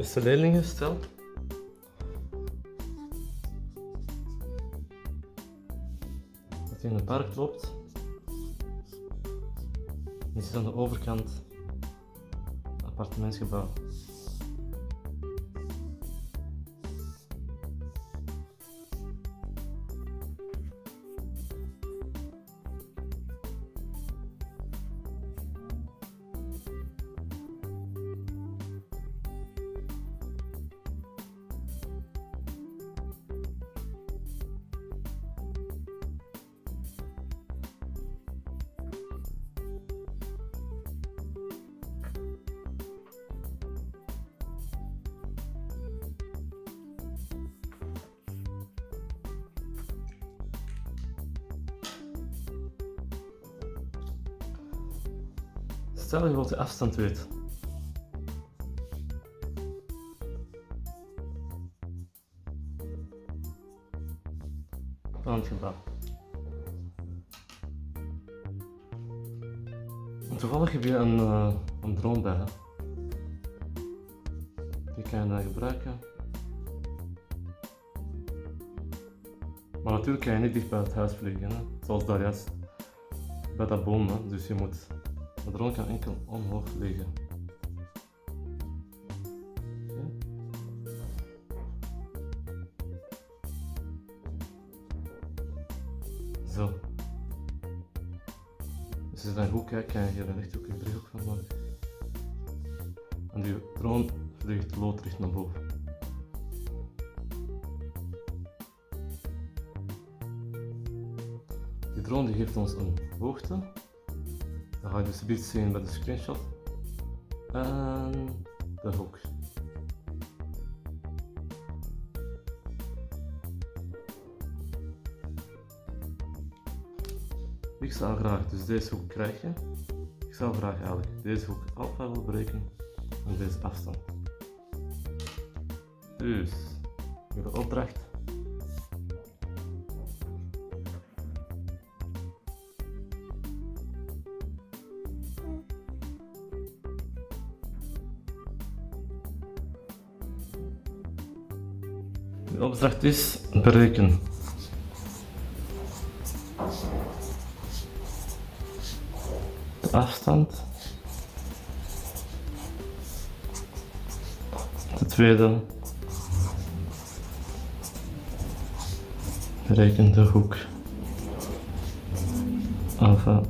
beste leerlingen stel. Dat hij in een park loopt. Je ziet aan de overkant een appartementsgebouw. Stel je wilt de afstand weten. Van het gebouw. Toevallig heb je een drone bij. Hè? Die kan je dan gebruiken. Maar natuurlijk kan je niet dicht bij het huis vliegen, hè? Zoals daar juist bij dat boom. Hè? Dus de drone kan enkel omhoog vliegen. Okay. Zo. Dus als je dan goed kijkt, kan je hier een rechthoek en driehoek van maken. En die drone vliegt loodrecht naar boven. Die drone die geeft ons een hoogte. Dat ga je dus niet zien bij de screenshot. En de hoek. Ik zou graag dus deze hoek krijgen. Ik zou graag eigenlijk deze hoek alpha willen berekenen en deze afstand. Dus, de opdracht. De opdracht is berekenen. De afstand. De tweede. Bereken de hoek. Alpha